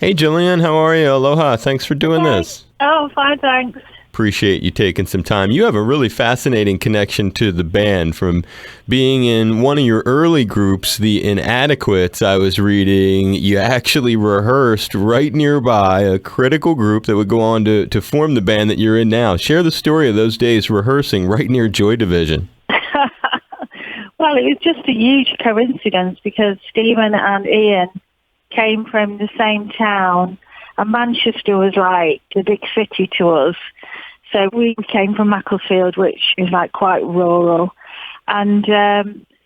Hey, Gillian, how are you? Aloha. Thanks for doing this. Oh, fine, thanks. Appreciate you taking some time. You have a really fascinating connection to the band from being in one of your early groups, the Inadequates. I was reading you actually rehearsed right nearby a critical group that would go on to form the band that you're in now. Share the story of those days rehearsing right near Joy Division. Well, it was just a huge coincidence because Stephen and Ian came from the same town, and Manchester was like the big city to us. So we came from Macclesfield, which is like quite rural. And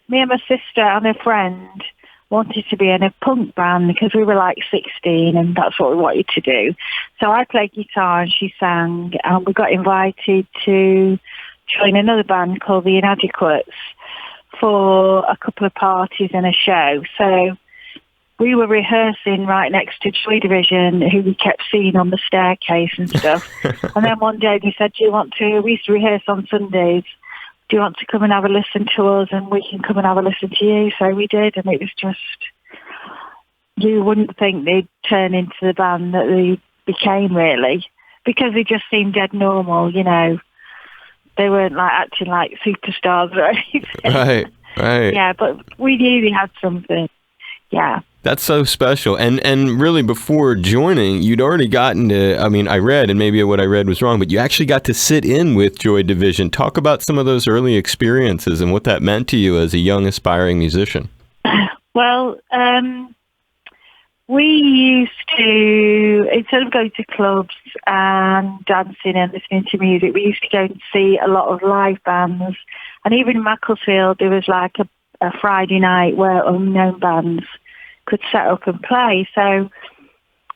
me and my sister and a friend wanted to be in a punk band because we were like 16 and that's what we wanted to do. So I played guitar and she sang, and we got invited to join another band called the Inadequates for a couple of parties and a show. So we were rehearsing right next to Joy Division, who we kept seeing on the staircase and stuff. And then one day they said, we used to rehearse on Sundays, do you want to come and have a listen to us and we can come and have a listen to you? So we did, and it was just, you wouldn't think they'd turn into the band that they became, really, because they just seemed dead normal, you know. They weren't like acting like superstars or anything. Right. Yeah, but we knew they had something. Yeah. That's so special. And really, before joining, you'd already gotten to, I read, and maybe what I read was wrong, but you actually got to sit in with Joy Division. Talk about some of those early experiences and what that meant to you as a young, aspiring musician. Well, we used to, instead of going to clubs and dancing and listening to music, we used to go and see a lot of live bands. And even in Macclesfield, there was like a Friday night where unknown bands could set up and play. So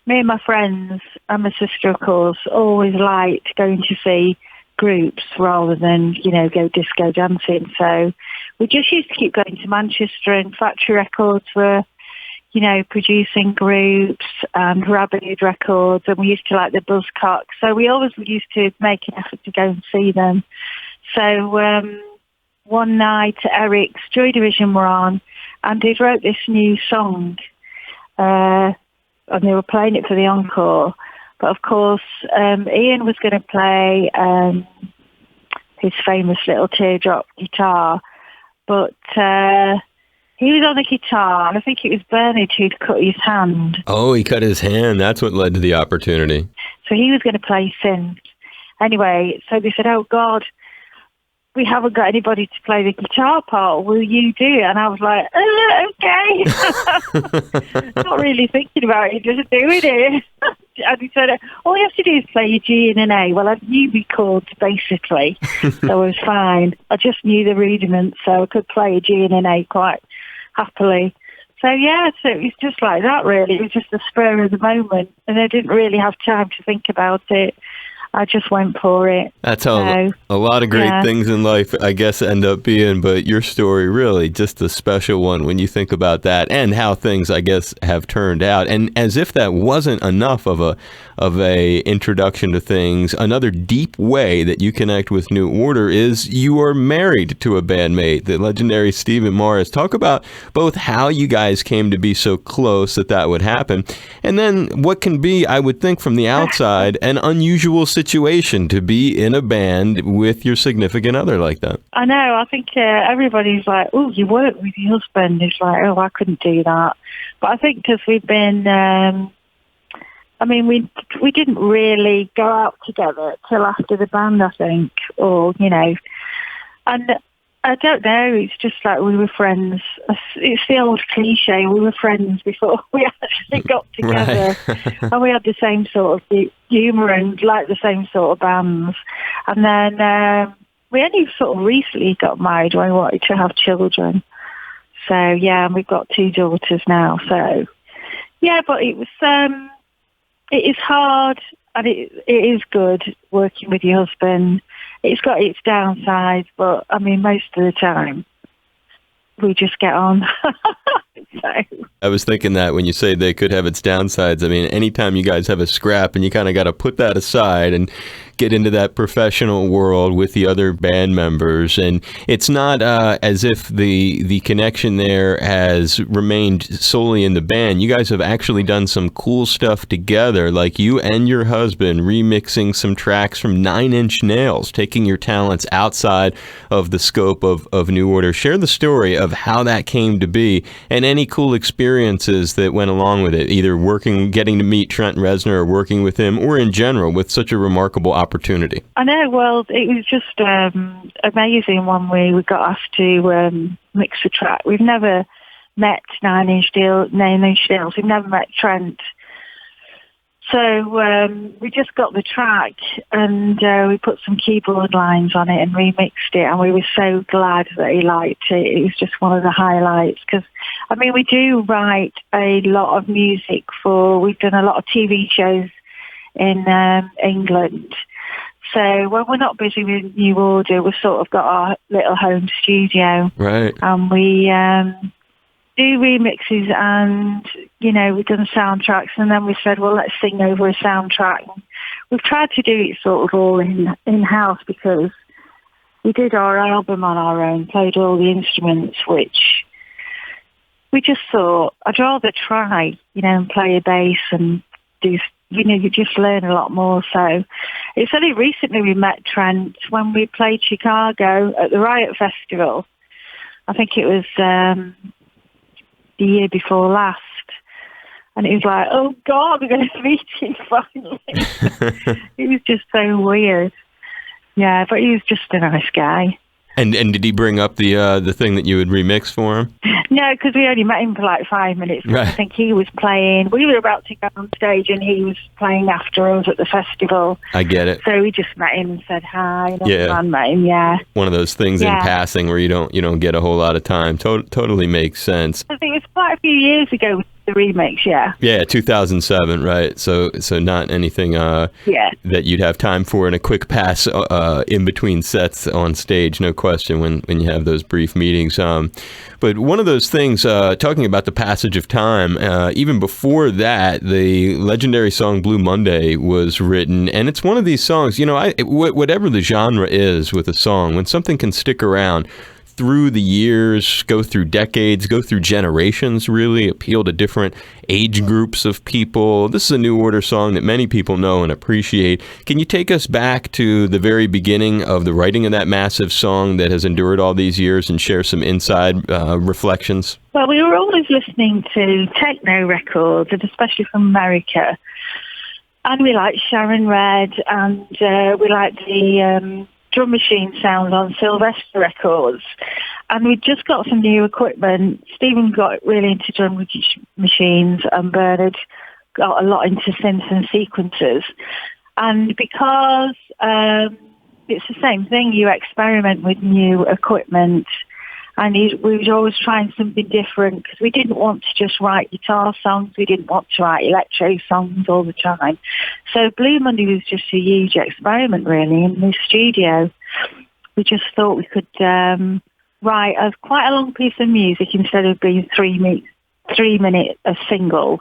me and my friends and my sister, of course, always liked going to see groups rather than, go disco dancing. So we just used to keep going to Manchester, and Factory Records were, producing groups, and Rabbit Records, and we used to like the Buzzcocks. So we always used to make an effort to go and see them. So one night Eric's Joy Division were on, and they wrote this new song, and they were playing it for the encore. But of course, Ian was going to play his famous little teardrop guitar, but he was on the guitar, and I think it was Bernard who'd cut his hand. Oh, he cut his hand. That's what led to the opportunity. So he was going to play synth. Anyway, so they said, oh, God, we haven't got anybody to play the guitar part. Will you do it? And I was like, okay. Not really thinking about it, just doing it. And he said, all you have to do is play your G and an A. Well, I knew the chords, basically, so I was fine. I just knew the rudiments, so I could play a G and an A quite happily. So, yeah, so it was just like that, really. It was just the spur of the moment, and I didn't really have time to think about it. I just went for it. That's how a lot of great things in life, I guess, end up being. But your story really just a special one when you think about that and how things, I guess, have turned out. And as if that wasn't enough of a introduction to things, another deep way that you connect with New Order is you are married to a bandmate, the legendary Stephen Morris. Talk about both how you guys came to be so close that would happen, and then what can be, I would think from the outside, an unusual situation to be in a band with your significant other like that. I know. I think everybody's like, oh, you work with your husband. It's like, oh, I couldn't do that. But I think because we've been, we didn't really go out together till after the band, I think, or, and I don't know, it's just like we were friends. It's the old cliche, we were friends before we actually got together. Right. And we had the same sort of humour and like the same sort of bands. And then we only sort of recently got married when we wanted to have children. So, yeah, and we've got 2 daughters now. So, yeah, but it was, it is hard and it is good working with your husband. It's got its downsides, but, most of the time, we just get on. So. I was thinking that when you say they could have its downsides, I mean, anytime you guys have a scrap and you kind of got to put that aside and get into that professional world with the other band members. And it's not as if the connection there has remained solely in the band. You guys have actually done some cool stuff together, like you and your husband remixing some tracks from Nine Inch Nails, taking your talents outside of the scope of New Order. Share the story of how that came to be and any cool experiences that went along with it, either getting to meet Trent Reznor or working with him, or in general with such a remarkable opportunity. I know, well, it was just amazing when we got asked to mix the track. We've never met Nine Inch Nails. We've never met Trent. So we just got the track and we put some keyboard lines on it and remixed it, and we were so glad that he liked it. It was just one of the highlights because, I mean, we do write a lot of music we've done a lot of TV shows in England. So when we're not busy with New Order, we've sort of got our little home studio. Right. And we do remixes and, you know, we've done soundtracks, and then we said, well, let's sing over a soundtrack. We've tried to do it sort of all in-house because we did our album on our own, played all the instruments, which we just thought, I'd rather try, you know, and play a bass and do, you know, you just learn a lot more. So it's only recently we met Trent when we played Chicago at the Riot Festival. I think it was the year before last. And it was like, oh God, we're going to meet him finally. It was just so weird. Yeah, but he was just a nice guy. And did he bring up the thing that you would remix for him? No, because we only met him for like 5 minutes. Right. I think he was playing. We were about to go on stage, and he was playing after us at the festival. I get it. So we just met him and said hi. And yeah. man met him. Yeah. One of those things in passing where you don't get a whole lot of time. Totally makes sense. I think it was quite a few years ago. The remix, yeah. Yeah, 2007, right? So not anything that you'd have time for in a quick pass in between sets on stage, no question, when you have those brief meetings. But one of those things, talking about the passage of time, even before that, the legendary song Blue Monday was written, and it's one of these songs, you know, whatever the genre is with a song, when something can stick around through the years, go through decades, go through generations, really appeal to different age groups of people. This is a New Order song that many people know and appreciate. Can you take us back to the very beginning of the writing of that massive song that has endured all these years and share some inside reflections? Well, we were always listening to techno records, and especially from America. And we liked Sharon Red, and we liked the drum machine sound on Sylvester Records, and we just got some new equipment. Stephen got really into drum machines, and Bernard got a lot into synths and sequencers. And because it's the same thing, you experiment with new equipment, and we were always trying something different because we didn't want to just write guitar songs. We didn't want to write electro songs all the time. So Blue Monday was just a huge experiment, really, in the studio. We just thought we could write quite a long piece of music instead of being 3 minute a single.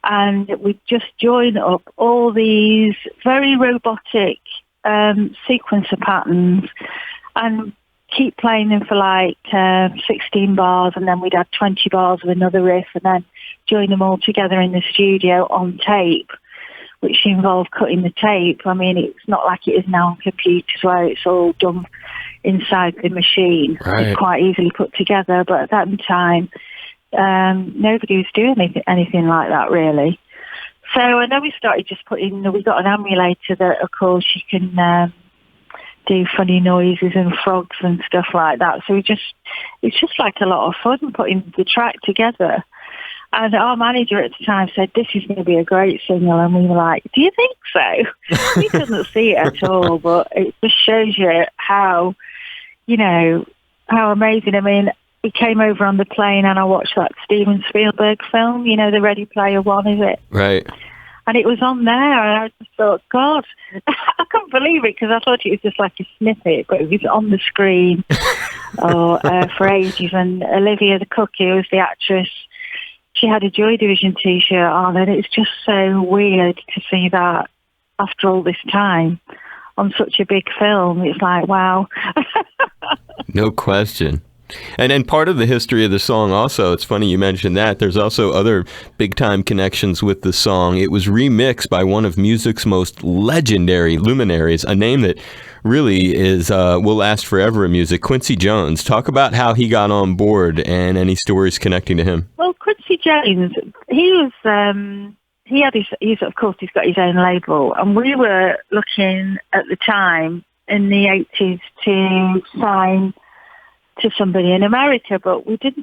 And we just join up all these very robotic sequencer patterns and keep playing them for like 16 bars, and then we'd add 20 bars of another riff, and then join them all together in the studio on tape, which involved cutting the tape. I mean, it's not like it is now on computers where it's all done inside the machine. Right. It's quite easily put together, but at that time, nobody was doing anything like that, really. So I know we started just we got an emulator that, of course, you can do funny noises and frogs and stuff like that. So it's just like a lot of fun putting the track together. And our manager at the time said, this is going to be a great single. And we were like, do you think so? We couldn't see it at all, but it just shows you how, you know, how amazing. I mean, we came over on the plane and I watched that Steven Spielberg film, you know, the Ready Player One, is it? Right. And it was on there, and I just thought, God, I couldn't believe it because I thought it was just like a snippet, but it was on the screen. or for ages. And Olivia the cook, who was the actress, she had a Joy Division T-shirt on, and it's just so weird to see that after all this time on such a big film. It's like, wow. No question. And part of the history of the song also, it's funny you mentioned that, there's also other big-time connections with the song. It was remixed by one of music's most legendary luminaries, a name that really will last forever in music, Quincy Jones. Talk about how he got on board and any stories connecting to him. Well, Quincy Jones, he was... he's got his own label, and we were looking at the time in the 80s to sign to somebody in America, but we met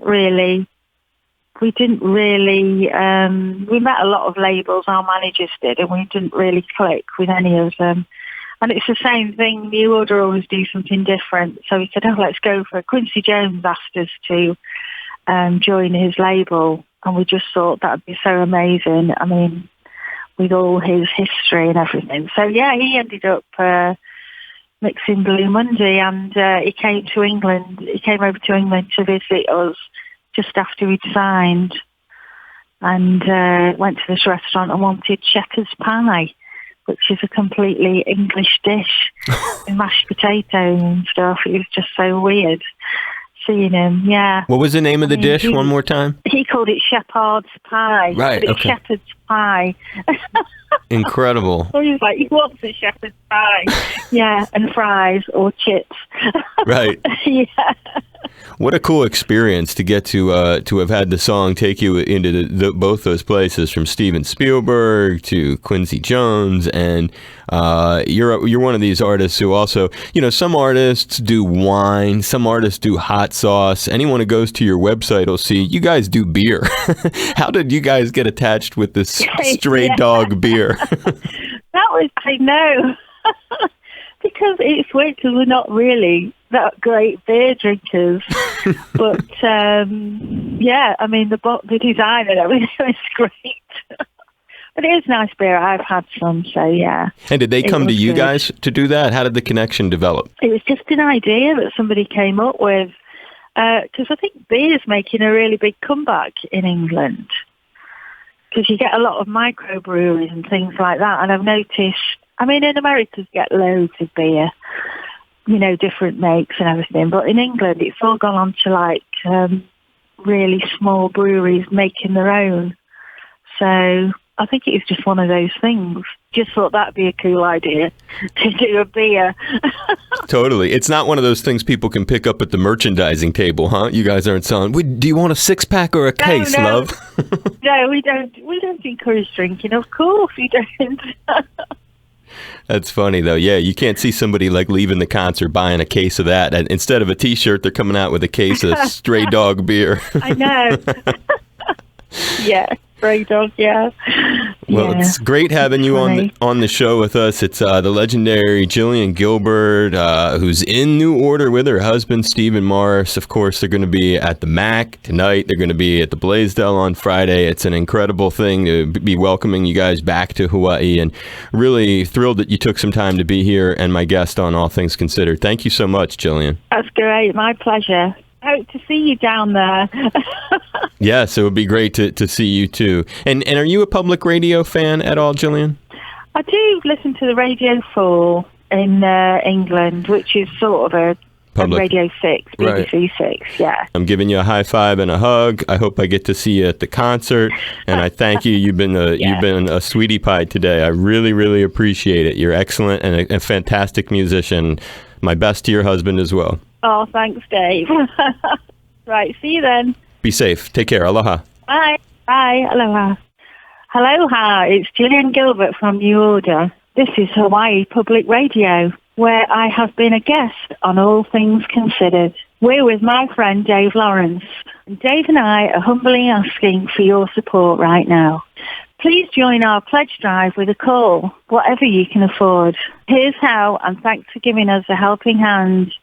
a lot of labels, our managers did, and we didn't really click with any of them. And it's the same thing, New Order always do something different. So we said, let's go for it. Quincy Jones asked us to join his label, and we just thought that'd be so amazing. I mean, with all his history and everything. So yeah, he ended up mixing Blue Monday, and he came to England. He came over to England to visit us just after we'd signed, and went to this restaurant and wanted shepherd's pie, which is a completely English dish with mashed potatoes and stuff. It was just so weird seeing him. Yeah. What was the name of the dish? One more time. He called it shepherd's pie. Right. But it's shepherd's pie. Incredible. So he was like, he wants a shepherd's pie. Yeah, and fries or chips. Right. Yeah. What a cool experience to get to have had the song take you into both those places, from Steven Spielberg to Quincy Jones, and you're one of these artists who also, some artists do wine, some artists do hot sauce. Anyone who goes to your website will see you guys do beer. How did you guys get attached with this stray dog beer? I know. Because it's weird, because we're not really that great beer drinkers. But, yeah, I mean, the design and everything is great. But it is nice beer. I've had some, so yeah. And did they come to you guys to do that? How did the connection develop? It was just an idea that somebody came up with. Because I think beer's making a really big comeback in England. Because you get a lot of microbreweries and things like that. And I've noticed, I mean, in America, you get loads of beer, different makes and everything. But in England, it's all gone on to really small breweries making their own. So I think it was just one of those things. Just thought that'd be a cool idea to do a beer. Totally. It's not one of those things people can pick up at the merchandising table, huh? You guys aren't selling, do you want a 6-pack or a case, love? No, we don't encourage drinking. Of course we don't. That's funny, though. Yeah, you can't see somebody leaving the concert buying a case of that. And instead of a T-shirt, they're coming out with a case of stray dog beer. I know. Yeah, stray dog, yeah. Well, yeah, it's great having you on the show with us. It's the legendary Gillian Gilbert, who's in New Order with her husband, Stephen Morris. Of course, they're going to be at the MAC tonight. They're going to be at the Blaisdell on Friday. It's an incredible thing to be welcoming you guys back to Hawaii, and really thrilled that you took some time to be here and my guest on All Things Considered. Thank you so much, Gillian. That's great. My pleasure. Hope to see you down there. Yes, it would be great to see you too. And are you a public radio fan at all, Gillian? I do listen to the Radio 4 in England, which is sort of a Radio 6, BBC 6, yeah. I'm giving you a high five and a hug. I hope I get to see you at the concert, and I thank you. You've been a sweetie pie today. I really, really appreciate it. You're excellent and a fantastic musician. My best to your husband as well. Oh, thanks, Dave. Right, see you then. Be safe. Take care. Aloha. Bye. Bye. Aloha. Aloha. It's Gillian Gilbert from New Order. This is Hawaii Public Radio, where I have been a guest on All Things Considered. We're with my friend Dave Lawrence. And Dave and I are humbly asking for your support right now. Please join our pledge drive with a call, whatever you can afford. Here's how, and thanks for giving us a helping hand.